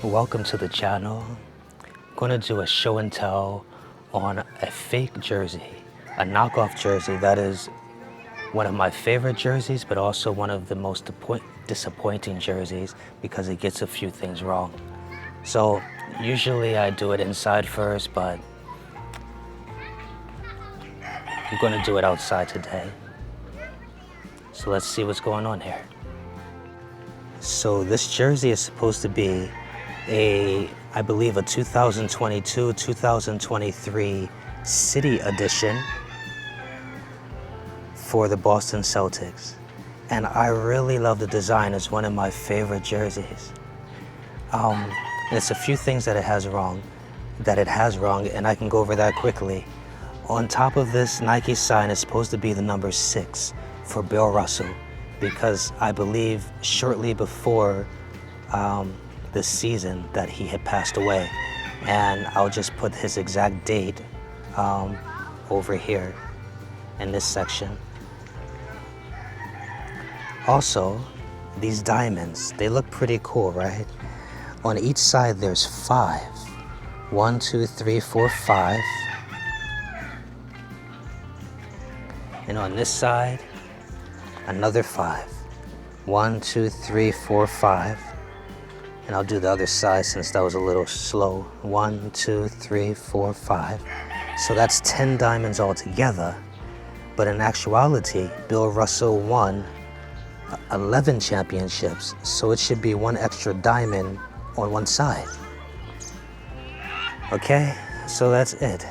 Welcome to the channel. I'm going to do a show and tell on a fake jersey, a knockoff jersey that is one of my favorite jerseys, but also one of the most disappointing jerseys because it gets a few things wrong. So usually I do it inside first, but I'm going to do it outside today. So let's see what's going on here. So this jersey is supposed to be I believe a 2022-2023 City Edition for the Boston Celtics. And I really love the design. It's one of my favorite jerseys. It's a few things that it has wrong, and I can go over that quickly. On top of this Nike sign is supposed to be the number 6 for Bill Russell, because I believe shortly before this season that he had passed away. And I'll just put his exact date over here in this section. Also, these diamonds, they look pretty cool, right? On each side there's 5. 1, 2, 3, 4, 5. And on this side, another 5. 1, 2, 3, 4, 5. And I'll do the other side since that was a little slow. 1, 2, 3, 4, 5. So that's 10 diamonds altogether. But in actuality, Bill Russell won 11 championships. So it should be 1 extra diamond on one side. Okay, so that's it.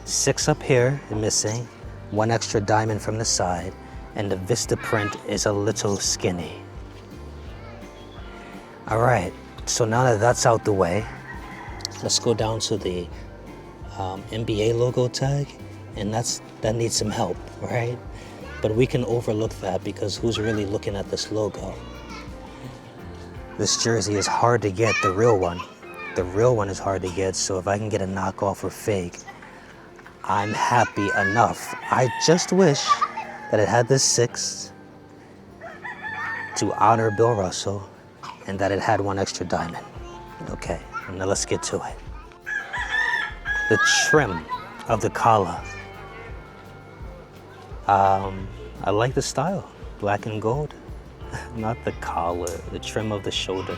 6 up here missing. 1 extra diamond from the side. And the Vista print is a little skinny. All right, so now that that's out the way, let's go down to the NBA logo tag, and that needs some help, right? But we can overlook that because who's really looking at this logo? This jersey is hard to get, the real one. The real one is hard to get, so if I can get a knockoff or fake, I'm happy enough. I just wish that it had this 6 to honor Bill Russell, and that it had 1 extra diamond. Okay, now let's get to it. The trim of the collar. I like the style, black and gold. Not the collar, the trim of the shoulder.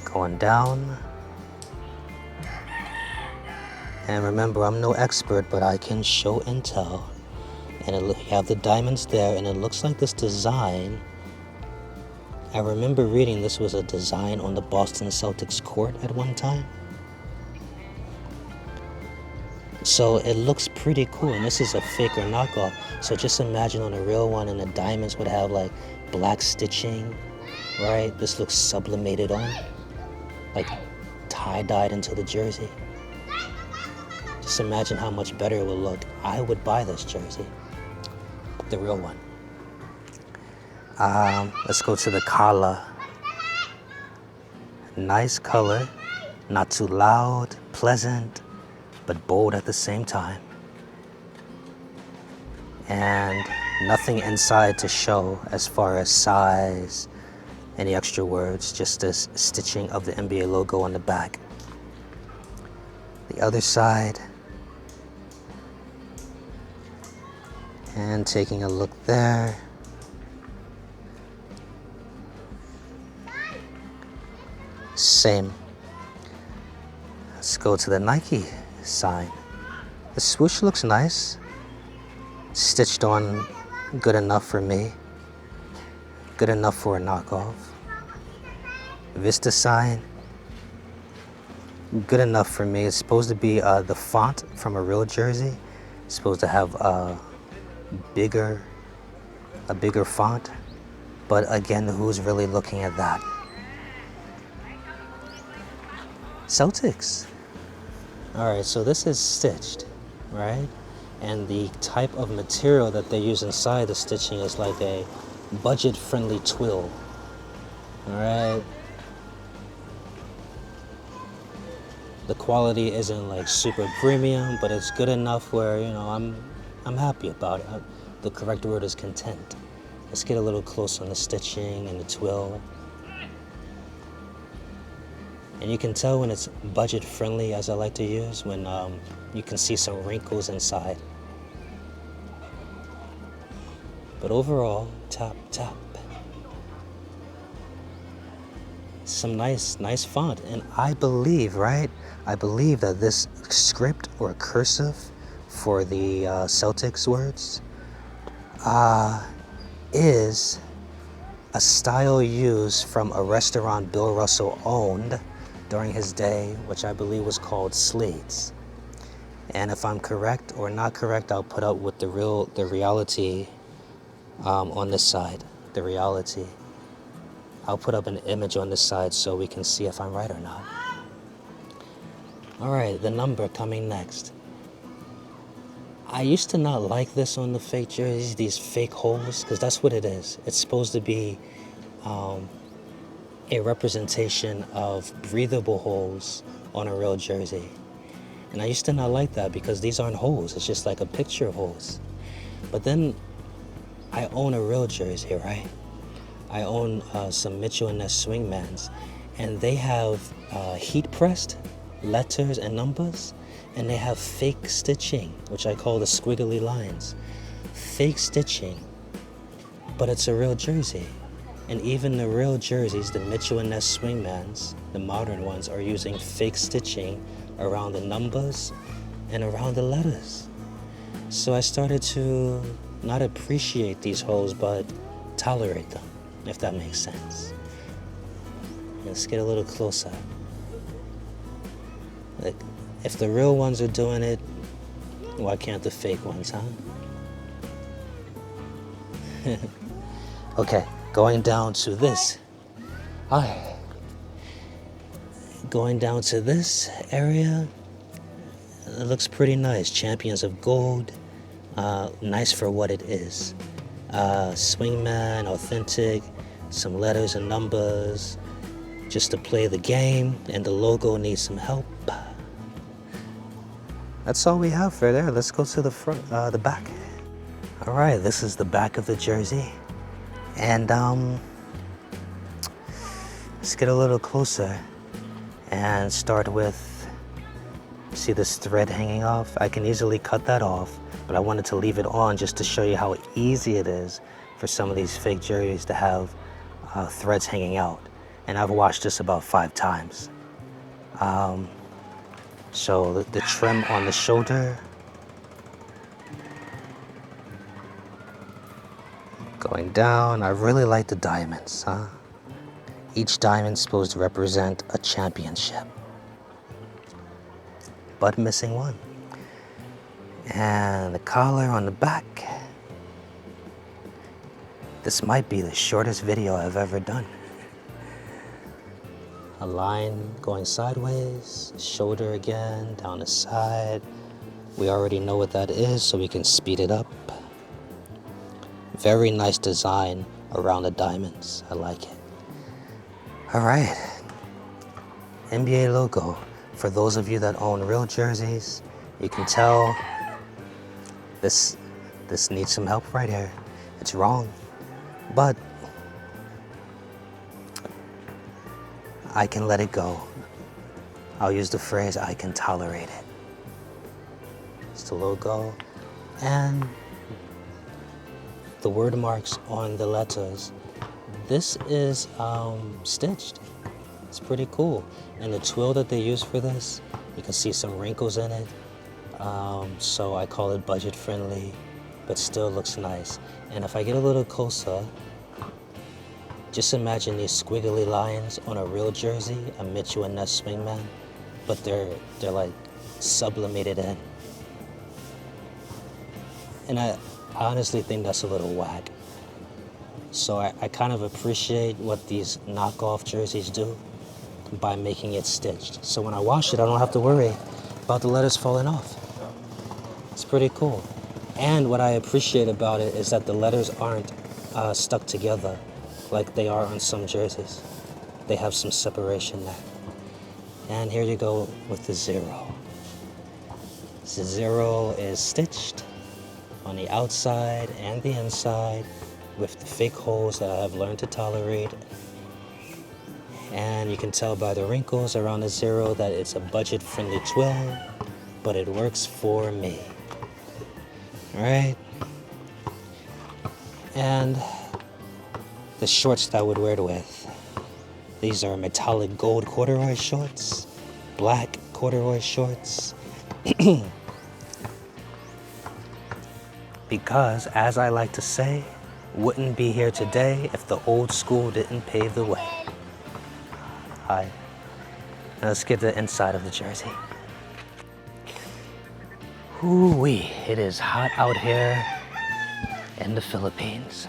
Going down. And remember, I'm no expert, but I can show and tell. And you have the diamonds there, and it looks like this design. I remember reading this was a design on the Boston Celtics court at one time. So it looks pretty cool, and this is a fake or knockoff. So just imagine on a real one, and the diamonds would have like black stitching, right? This looks sublimated on, like tie-dyed into the jersey. Just imagine how much better it would look. I would buy this jersey, the real one. Let's go to the collar. Nice color, not too loud, pleasant, but bold at the same time. And nothing inside to show as far as size, any extra words, just this stitching of the NBA logo on the back. The other side, and taking a look there. Same. Let's go to the Nike sign. The swoosh looks nice. Stitched on good enough for me. Good enough for a knockoff. Vista sign. Good enough for me. It's supposed to be the font from a real jersey. It's supposed to have a bigger font. But again, who's really looking at that? Celtics. All right, so this is stitched, right? And the type of material that they use inside the stitching is like a budget-friendly twill. All right. The quality isn't like super premium, but it's good enough where, you know, I'm happy about it. The correct word is content. Let's get a little close on the stitching and the twill. And you can tell when it's budget friendly, as I like to use, when you can see some wrinkles inside. But overall, top. Some nice font. And I believe, right? I believe that this script or cursive for the Celtics words is a style used from a restaurant Bill Russell owned during his day, which I believe was called Slade's. And if I'm correct or not correct, I'll put up with the reality on this side. The reality. I'll put up an image on this side so we can see if I'm right or not. All right, the number coming next. I used to not like this on the fake jerseys, these fake holes, because that's what it is. It's supposed to be a representation of breathable holes on a real jersey. And I used to not like that because these aren't holes. It's just like a picture of holes. But then I own a real jersey, right? I own some Mitchell & Ness Swingmans, and they have heat-pressed letters and numbers, and they have fake stitching, which I call the squiggly lines. Fake stitching, but it's a real jersey. And even the real jerseys, the Mitchell & Ness Swingmans, the modern ones, are using fake stitching around the numbers and around the letters. So I started to not appreciate these holes, but tolerate them, if that makes sense. Let's get a little closer. Like, if the real ones are doing it, why can't the fake ones, huh? Okay, going down to this. Going down to this area, it looks pretty nice. Champions of Gold, nice for what it is. Swingman, authentic, some letters and numbers, just to play the game, and the logo needs some help. That's all we have for there. Let's go to the front, the back. All right, this is the back of the jersey. And let's get a little closer and start with, see this thread hanging off? I can easily cut that off, but I wanted to leave it on just to show you how easy it is for some of these fake jerseys to have threads hanging out. And I've washed this about 5 times. So the trim on the shoulder, going down, I really like the diamonds, huh? Each diamond's supposed to represent a championship, but missing one. And the collar on the back. This might be the shortest video I've ever done. A line going sideways, shoulder again, down the side. We already know what that is, so we can speed it up. Very nice design around the diamonds. I like it. All right, NBA logo. For those of you that own real jerseys, you can tell this needs some help right here. It's wrong, but I can let it go. I'll use the phrase, I can tolerate it. It's the logo, and the word marks on the letters. This is stitched. It's pretty cool. And the twill that they use for this, you can see some wrinkles in it. So I call it budget friendly, but still looks nice. And if I get a little closer, just imagine these squiggly lines on a real jersey, a Mitchell & Ness Swingman, but they're like sublimated in. And I honestly think that's a little whack. So I kind of appreciate what these knockoff jerseys do by making it stitched. So when I wash it, I don't have to worry about the letters falling off. It's pretty cool. And what I appreciate about it is that the letters aren't stuck together like they are on some jerseys. They have some separation there. And here you go with the 0. The 0 is stitched on the outside and the inside with the fake holes that I have learned to tolerate. And you can tell by the wrinkles around the zero that it's a budget-friendly twill, but it works for me. All right? And the shorts that I would wear it with. These are metallic gold corduroy shorts, black corduroy shorts. Because, as I like to say, wouldn't be here today if the old school didn't pave the way. Hi. Now let's get the inside of the jersey. Ooh-wee, it is hot out here in the Philippines.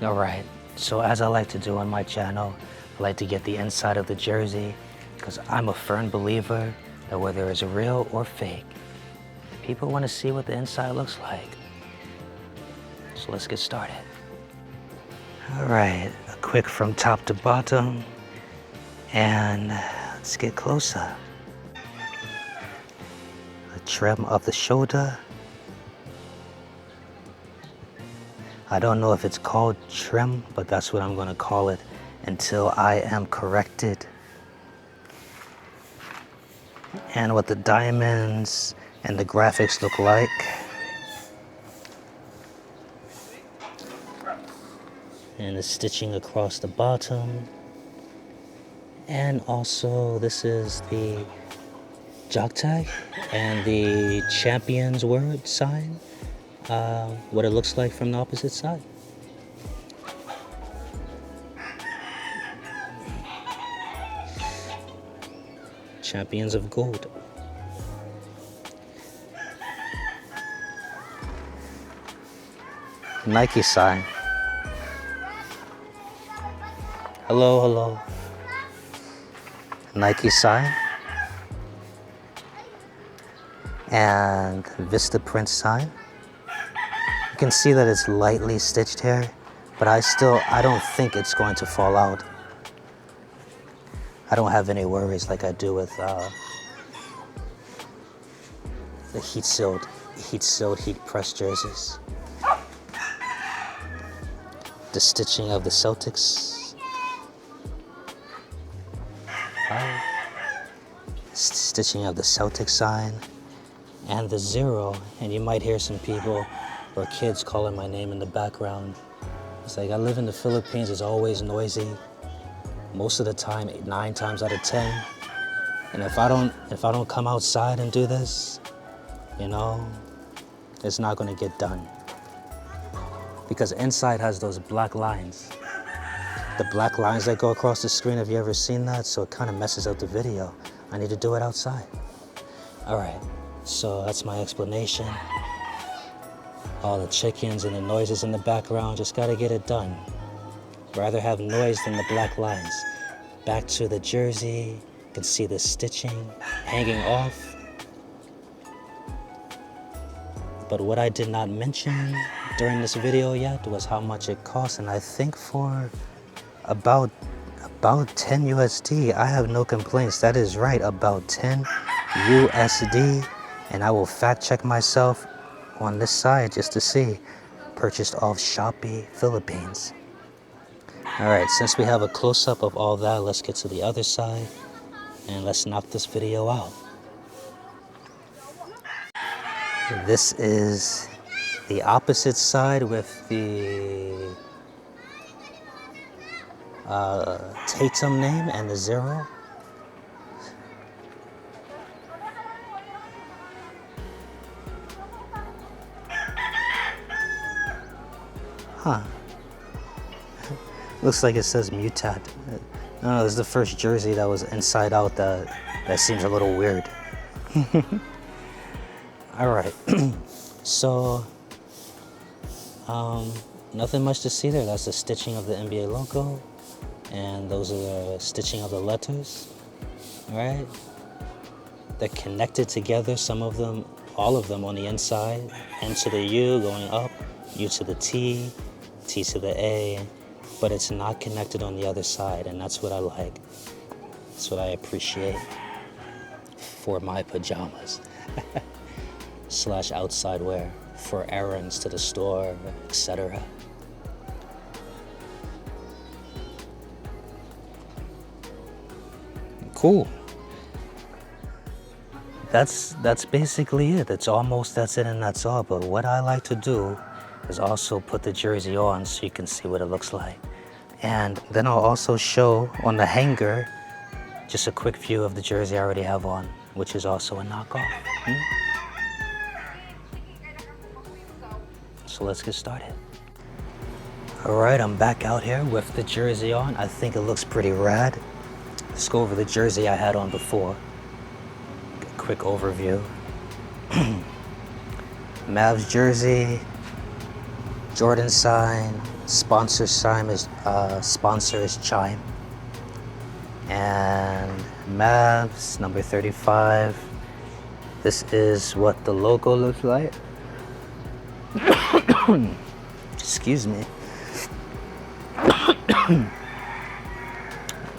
All right, so as I like to do on my channel, I like to get the inside of the jersey because I'm a firm believer that whether it's real or fake, people want to see what the inside looks like. So let's get started. All right, a quick from top to bottom, and let's get closer. The trim of the shoulder. I don't know if it's called trim, but that's what I'm going to call it until I am corrected. And what the diamonds and the graphics look like. And the stitching across the bottom. And also this is the jock tag and the champion's word sign. What it looks like from the opposite side. Champions of gold. Nike sign. Hello, hello. Nike sign. And Vistaprint sign. You can see that it's lightly stitched here, but I don't think it's going to fall out. I don't have any worries like I do with the heat-sealed, heat-pressed jerseys. The stitching of the Celtics. Stitching of the Celtics sign and the zero. And you might hear some people or kids calling my name in the background. It's like I live in the Philippines, it's always noisy. Most of the time, 9 times out of 10. And if I don't come outside and do this, you know, it's not gonna get done. Because inside has those black lines. The black lines that go across the screen, have you ever seen that? So it kind of messes up the video. I need to do it outside. All right, so that's my explanation. All the chickens and the noises in the background, just gotta get it done. Rather have noise than the black lines. Back to the jersey, you can see the stitching hanging off. But what I did not mention during this video yet was how much it cost, and I think for about 10 USD, I have no complaints. That is right, about 10 USD, and I will fact check myself on this side just to see. Purchased off Shopee Philippines. All right, since we have a close-up of all that, let's get to the other side and let's knock this video out. This is the opposite side with the Tatum name and the zero. Huh. Looks like it says Mutat. I don't know, this is the first jersey that was inside out that seems a little weird. All right, so nothing much to see there. That's the stitching of the NBA logo, and those are the stitching of the letters. All right, they're connected together. Some of them, all of them on the inside. N to the U going up, U to the T, T to the A. But it's not connected on the other side, and that's what I like. That's what I appreciate for my pajamas. / outside wear for errands to the store, etc. cool. That's basically it. That's it and that's all. But what I like to do is also put the jersey on so you can see what it looks like. And then I'll also show on the hanger just a quick view of the jersey I already have on, which is also a knockoff. So let's get started. All right, I'm back out here with the jersey on. I think it looks pretty rad. Let's go over the jersey I had on before. Quick overview. Mavs jersey, Jordan sign, sponsor is Chime, and Mavs number 35. This is what the logo looks like. Excuse me.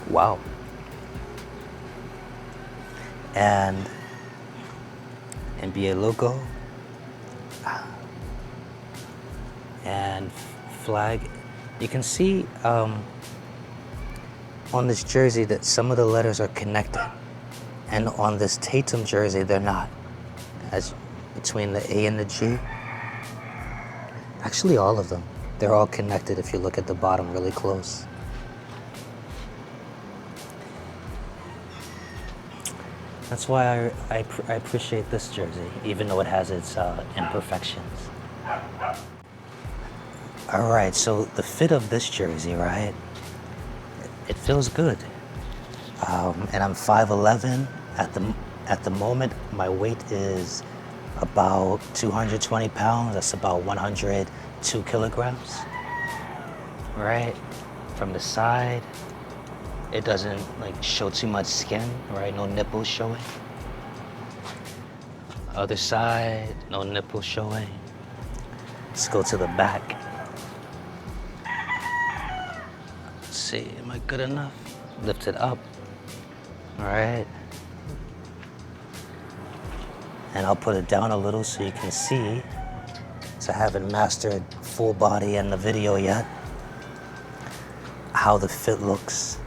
Wow. And NBA logo and flag. You can see on this jersey that some of the letters are connected, and on this Tatum jersey they're not, as between the A and the G. Actually, all of them, they're all connected if you look at the bottom really close. That's why I appreciate this jersey, even though it has its imperfections. All right, so the fit of this jersey, right? It feels good. And I'm 5'11". At the moment, my weight is about 220 pounds. That's about 102 kilograms. Right? From the side, it doesn't like show too much skin, right? No nipples showing. Other side, no nipples showing. Let's go to the back. Let's see, am I good enough? Lift it up. All right. And I'll put it down a little so you can see. So I haven't mastered full body in the video yet. How the fit looks.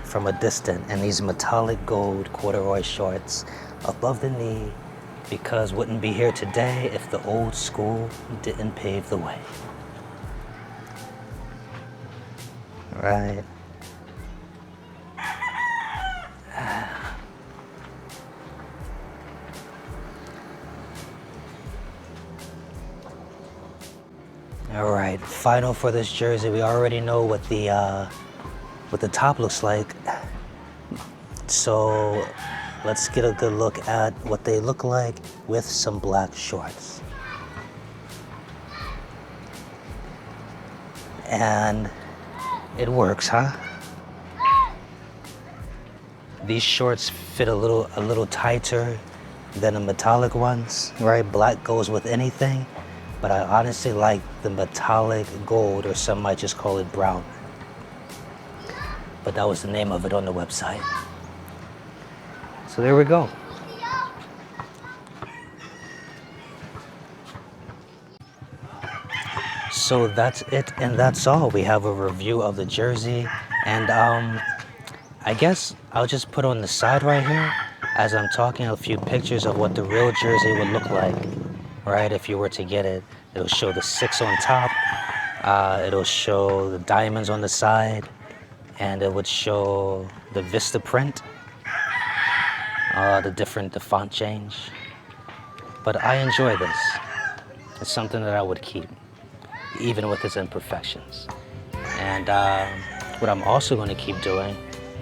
From a distance, and these metallic gold corduroy shorts above the knee, because wouldn't be here today if the old school didn't pave the way. Right. All right, final for this jersey. We already know what the top looks like. So let's get a good look at what they look like with some black shorts. And it works, huh? These shorts fit a little tighter than the metallic ones, right? Black goes with anything, but I honestly like the metallic gold, or some might just call it brown. But that was the name of it on the website. So there we go. So that's it and that's all. We have a review of the jersey, and I guess I'll just put on the side right here, as I'm talking, a few pictures of what the real jersey would look like, right? If you were to get it, it'll show the 6 on top, it'll show the diamonds on the side, and it would show the Vista print, the font change. But I enjoy this. It's something that I would keep, even with its imperfections. And what I'm also going to keep doing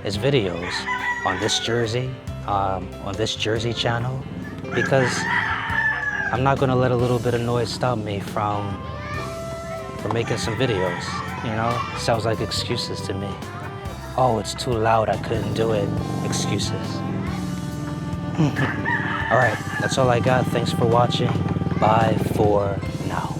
is videos on this jersey, on this jersey channel, because I'm not going to let a little bit of noise stop me from making some videos. You know, sounds like excuses to me. Oh, it's too loud, I couldn't do it. Excuses. All right, that's all I got. Thanks for watching. Bye for now.